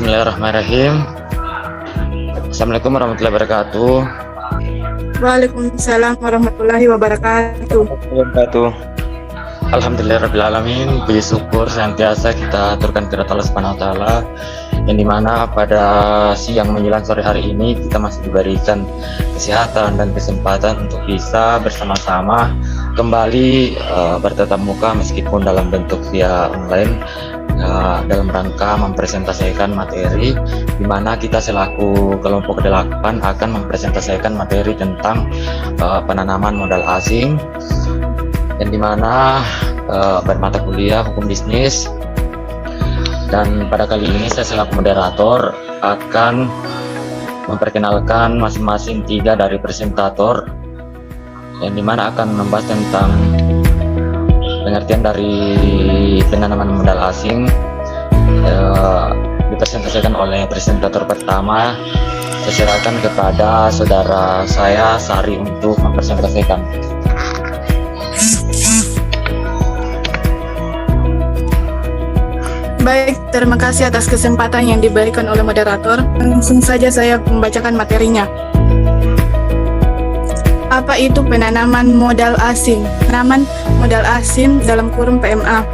Bismillahirrahmanirrahim. Assalamualaikum warahmatullahi wabarakatuh. Waalaikumsalam warahmatullahi wabarakatuh. Alhamdulillahirrahmanirrahim. Puji syukur senantiasa kita aturkan kepada Allah Subhanahu wa Ta'ala, yang dimana pada siang menjelang sore hari ini kita masih diberikan kesehatan dan kesempatan untuk bisa bersama-sama kembali bertatap muka meskipun dalam bentuk via online, dalam rangka mempresentasikan materi, di mana kita selaku kelompok 8 akan mempresentasikan materi tentang penanaman modal asing, yang dimana bermata kuliah hukum bisnis. Dan pada kali ini saya selaku moderator akan memperkenalkan masing-masing 3 dari presentator, yang dimana akan membahas tentang pengertian dari penanaman modal asing. Dipresentasikan oleh presentator pertama. Saya serahkan kepada saudara saya Sari untuk mempresentasikan. Baik, terima kasih atas kesempatan yang diberikan oleh moderator. Langsung saja saya membacakan materinya. Apa itu penanaman modal asing? Penanaman modal asing dalam kurung PMA.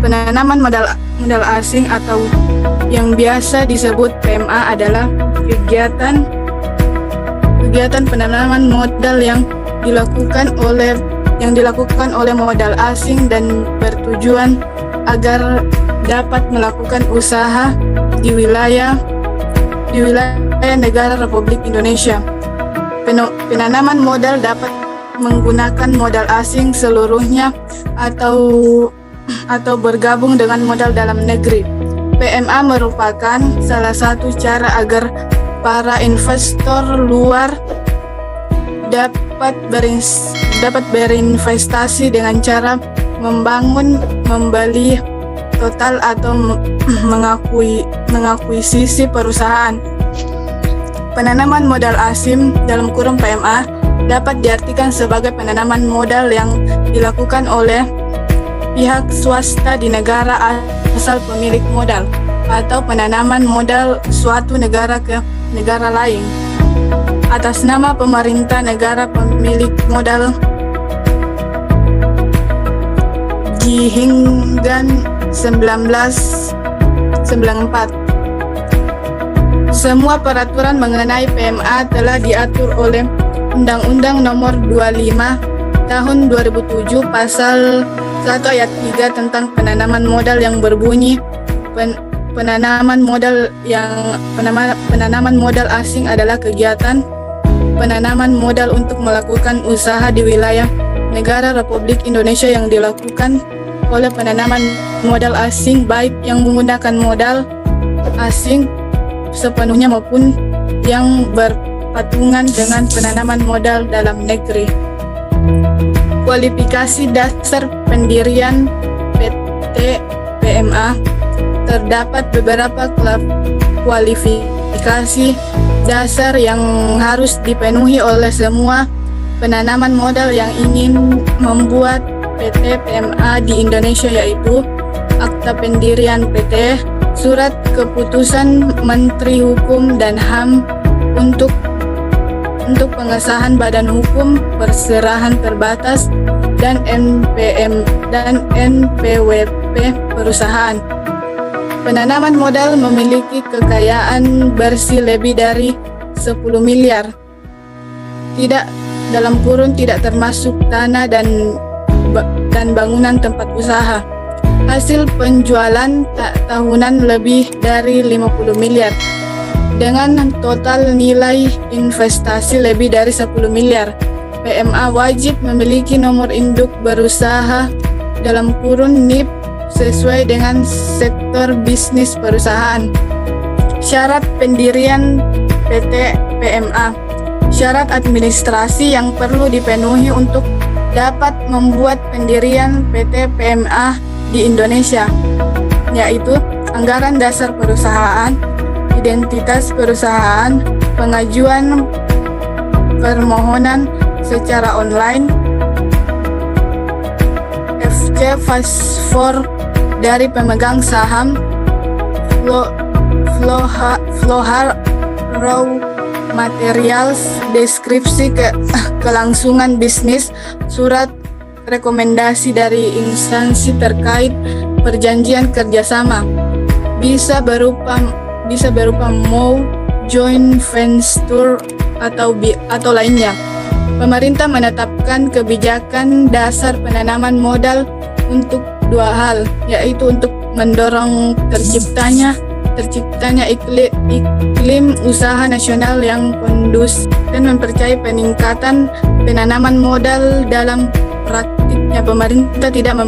Penanaman modal asing atau yang biasa disebut PMA adalah kegiatan penanaman modal yang dilakukan oleh modal asing dan bertujuan agar dapat melakukan usaha di wilayah negara Republik Indonesia. Penanaman modal dapat menggunakan modal asing seluruhnya atau bergabung dengan modal dalam negeri. PMA merupakan salah satu cara agar para investor luar dapat berinvestasi dengan cara membangun, membeli total atau mengakuisisi perusahaan. Penanaman modal asing dalam kurung PMA dapat diartikan sebagai penanaman modal yang dilakukan oleh pihak swasta di negara asal pemilik modal, atau penanaman modal suatu negara ke negara lain atas nama pemerintah negara pemilik modal. Hingga 1994. Semua peraturan mengenai PMA telah diatur oleh Undang-Undang Nomor 25 Tahun 2007 Pasal 1 Ayat 3 tentang penanaman modal yang berbunyi, penanaman modal asing adalah kegiatan penanaman modal untuk melakukan usaha di wilayah negara Republik Indonesia yang dilakukan oleh penanaman modal asing, baik yang menggunakan modal asing sepenuhnya maupun yang berpatungan dengan penanaman modal dalam negeri. Kualifikasi dasar pendirian PT PMA. Terdapat beberapa kualifikasi dasar yang harus dipenuhi oleh semua penanaman modal yang ingin membuat PT PMA di Indonesia, yaitu akta pendirian PT, surat keputusan Menteri Hukum dan HAM untuk pengesahan Badan Hukum Perserahan Terbatas, dan NPWP perusahaan. Penanaman modal memiliki kekayaan bersih lebih dari 10 miliar. Tidak termasuk tanah dan bangunan tempat usaha. Hasil penjualan tahunan lebih dari 50 miliar. Dengan total nilai investasi lebih dari 10 miliar. PMA wajib memiliki nomor induk berusaha dalam kurun NIP sesuai dengan sektor bisnis perusahaan. Syarat pendirian PT PMA. Syarat administrasi yang perlu dipenuhi untuk dapat membuat pendirian PT PMA di Indonesia, yaitu anggaran dasar perusahaan, identitas perusahaan, pengajuan permohonan secara online, FC Paspor dari pemegang saham, Floha Raw Materials, deskripsi kelangsungan bisnis, surat rekomendasi dari instansi terkait, perjanjian kerjasama, bisa berupa MOU, joint venture atau lainnya. Pemerintah menetapkan kebijakan dasar penanaman modal untuk dua hal, yaitu untuk mendorong terciptanya iklim usaha nasional yang kondusif dan mempercayai peningkatan penanaman modal. Dalam praktiknya, pemerintah tidak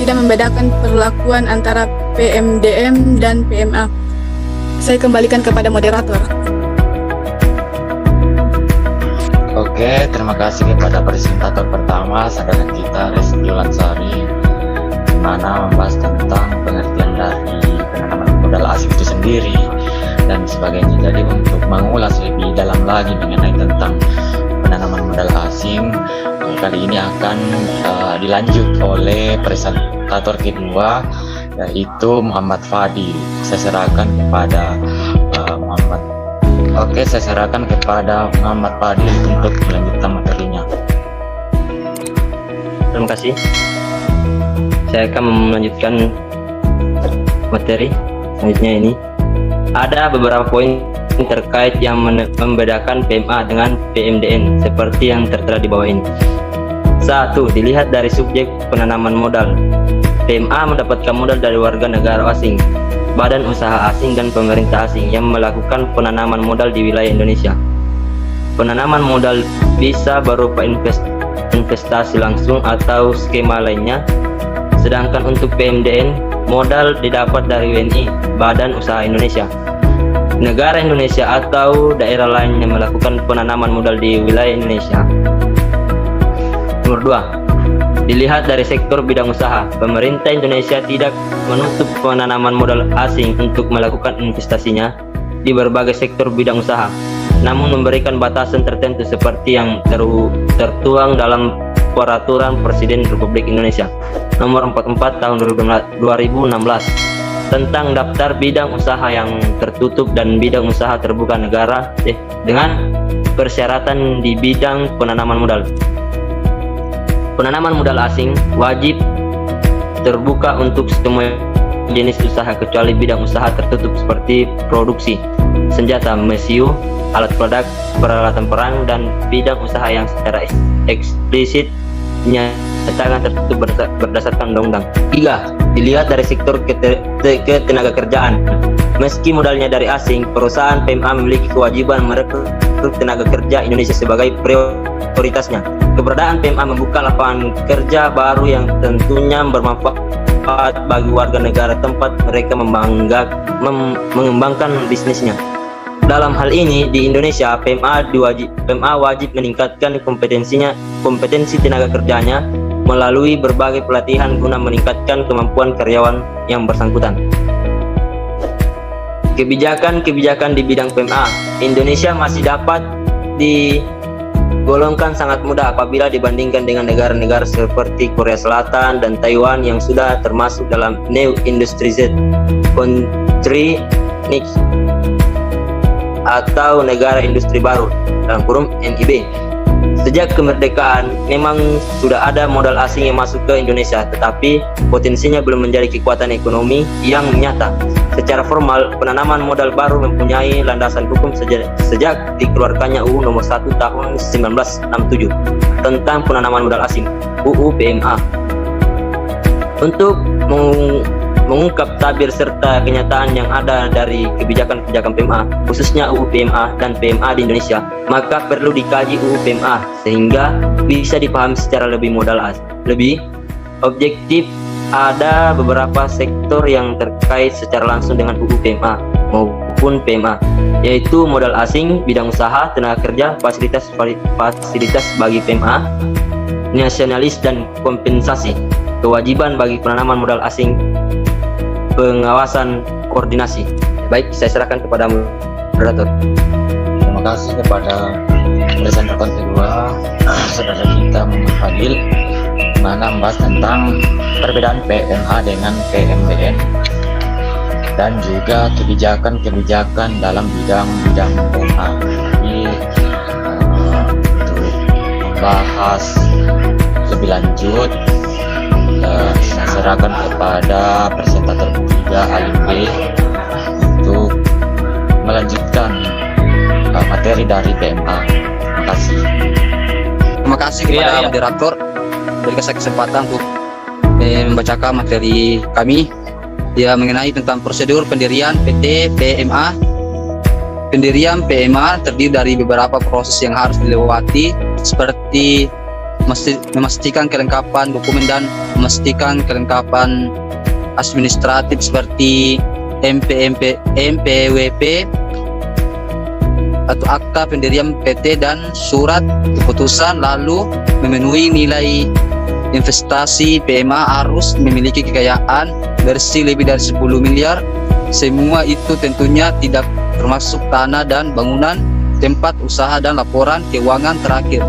membedakan perlakuan antara PMDM dan PMA. Saya kembalikan kepada moderator. Oke, terima kasih kepada presentator pertama, saudara kita Reski Lansari, di mana membahas tentang pengertian dari penanaman modal asing itu sendiri dan sebagainya. Jadi untuk mengulas lebih dalam lagi mengenai tentang penanaman modal asing, kali ini akan dilanjut oleh presentator kedua, yaitu Muhammad Fadil. Saya serahkan kepada Muhammad Fadil untuk melanjutkan materinya. Terima kasih. Saya akan melanjutkan materi selanjutnya. Ini ada beberapa poin terkait yang membedakan PMA dengan PMDN seperti yang tertera di bawah ini. 1. Dilihat dari subjek penanaman modal. PMA mendapatkan modal dari warga negara asing, badan usaha asing, dan pemerintah asing yang melakukan penanaman modal di wilayah Indonesia. Penanaman modal bisa berupa investasi langsung atau skema lainnya. Sedangkan untuk PMDN, modal didapat dari WNI, Badan Usaha Indonesia, negara Indonesia, atau daerah lain yang melakukan penanaman modal di wilayah Indonesia. Nomor 2. Dilihat dari sektor bidang usaha. Pemerintah Indonesia tidak menutup penanaman modal asing untuk melakukan investasinya di berbagai sektor bidang usaha, namun memberikan batasan tertentu seperti yang tertuang dalam Peraturan Presiden Republik Indonesia Nomor 44 Tahun 2016 tentang daftar bidang usaha yang tertutup dan bidang usaha terbuka negara dengan persyaratan di bidang penanaman modal. Penanaman modal asing wajib terbuka untuk semua jenis usaha kecuali bidang usaha tertutup seperti produksi senjata, mesiu, alat produk, peralatan perang, dan bidang usaha yang secara eksplisit dinyatakan tertutup berdasarkan undang-undang. 3. Dilihat dari sektor ketenaga kerjaan. Meski modalnya dari asing, perusahaan PMA memiliki kewajiban merekrut tenaga kerja Indonesia sebagai prioritasnya. Keberadaan PMA membuka lapangan kerja baru yang tentunya bermanfaat bagi warga negara tempat mereka mengembangkan bisnisnya. Dalam hal ini di Indonesia, PMA wajib meningkatkan kompetensi tenaga kerjanya melalui berbagai pelatihan guna meningkatkan kemampuan karyawan yang bersangkutan. Kebijakan di bidang PMA, Indonesia masih dapat digolongkan sangat mudah apabila dibandingkan dengan negara-negara seperti Korea Selatan dan Taiwan yang sudah termasuk dalam New Industrialized Country atau negara industri baru (NIB). Sejak kemerdekaan memang sudah ada modal asing yang masuk ke Indonesia, tetapi potensinya belum menjadi kekuatan ekonomi yang nyata. Secara formal, penanaman modal baru mempunyai landasan hukum sejak dikeluarkannya UU Nomor 1 Tahun 1967 tentang penanaman modal asing (UU PMA). Untuk mengungkap tabir serta kenyataan yang ada dari kebijakan-kebijakan PMA, khususnya UU PMA dan PMA di Indonesia, maka perlu dikaji UU PMA sehingga bisa dipahami secara lebih objektif. Ada beberapa sektor yang terkait secara langsung dengan UU PMA maupun PMA, yaitu modal asing, bidang usaha, tenaga kerja, fasilitas bagi PMA, nasionalis dan kompensasi, kewajiban bagi penanaman modal asing, pengawasan, koordinasi. Baik, saya serahkan kepada moderator. Terima kasih kepada presentator kedua, saudara kita Muhammad Fadil, mana membahas tentang perbedaan PMA dengan PMDN. dan juga kebijakan-kebijakan dalam bidang-bidang PMA. Jadi untuk membahas lebih lanjut, saya serahkan kepada presentator ketiga Alim B untuk melanjutkan materi dari PMA. Terima kasih. Terima kasih kepada moderator beri saya kesempatan untuk membacakan materi kami mengenai tentang prosedur pendirian PT PMA. Pendirian PMA terdiri dari beberapa proses yang harus dilewati, seperti memastikan kelengkapan dokumen dan memastikan kelengkapan administratif seperti MPWP atau akta pendirian PT dan surat keputusan, lalu memenuhi nilai investasi. PMA harus memiliki kekayaan bersih lebih dari 10 miliar. Semua itu tentunya tidak termasuk tanah dan bangunan, tempat usaha dan laporan keuangan terakhir.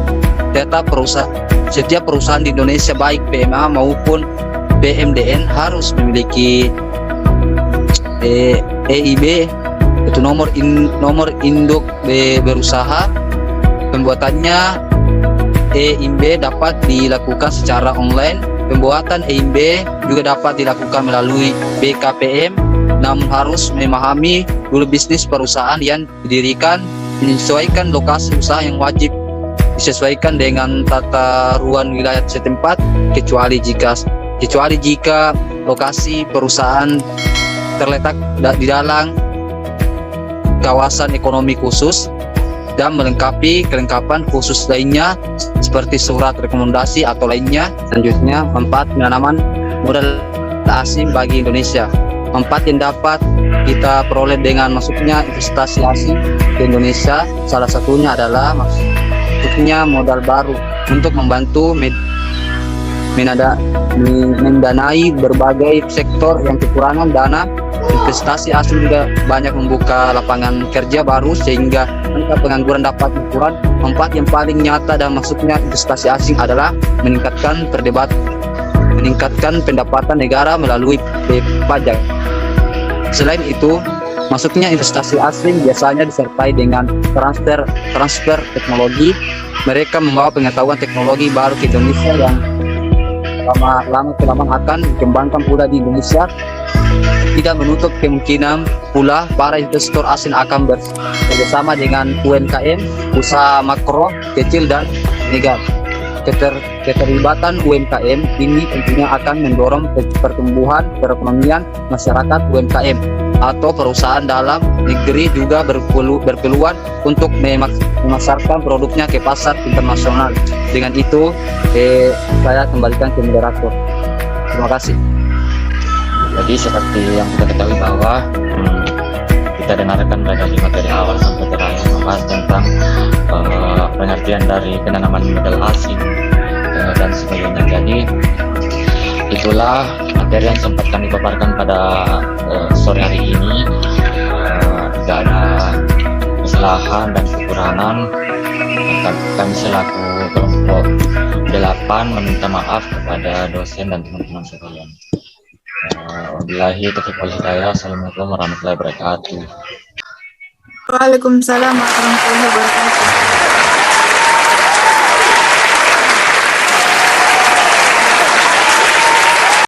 Setiap perusahaan di Indonesia baik PMA maupun BMDN harus memiliki EIB, itu nomor induk berusaha. Pembuatannya EIB dapat dilakukan secara online. Pembuatan EIB juga dapat dilakukan melalui BKPM, namun harus memahami dulu bisnis perusahaan yang didirikan, menyesuaikan lokasi usaha yang wajib disesuaikan dengan tata ruang wilayah setempat, kecuali jika lokasi perusahaan terletak di dalam kawasan ekonomi khusus, dan melengkapi kelengkapan khusus lainnya seperti surat rekomendasi atau lainnya. Selanjutnya, manfaat penanaman modal asing bagi Indonesia. Manfaat yang dapat kita peroleh dengan masuknya investasi asing ke Indonesia, salah satunya adalah masuknya modal baru untuk membantu mendanai berbagai sektor yang kekurangan dana. Investasi asing juga banyak membuka lapangan kerja baru sehingga angka pengangguran dapat berkurang. Manfaat yang paling nyata dan masuknya investasi asing adalah meningkatkan pendapatan negara melalui pajak. Selain itu, masuknya investasi asing biasanya disertai dengan transfer teknologi. Mereka membawa pengetahuan teknologi baru ke Indonesia yang lama-kelamaan akan dikembangkan pula di Indonesia. Tidak menutup kemungkinan pula para investor asing akan bekerjasama dengan UMKM, usaha makro, kecil dan menengah. Keterlibatan UMKM ini tentunya akan mendorong pertumbuhan perekonomian masyarakat. UMKM atau perusahaan dalam negeri juga berpeluang untuk memasarkan produknya ke pasar internasional. Dengan itu, saya kembalikan ke moderator. Terima kasih. Jadi seperti yang kita ketahui bahwa kita dengarkan dari materi awal sampai terakhir membahas tentang pengertian dari penanaman modal asing dan sebagainya. Jadi itulah materi yang sempat kami paparkan pada sore hari ini. Tidak ada kesalahan dan kekurangan. Kami selaku kelompok 8 meminta maaf kepada dosen dan teman-teman sekalian. Wabillahi taufiq wal hidayah. Assalamualaikum warahmatullahi wabarakatuh. Waalaikumsalam warahmatullahi wabarakatuh.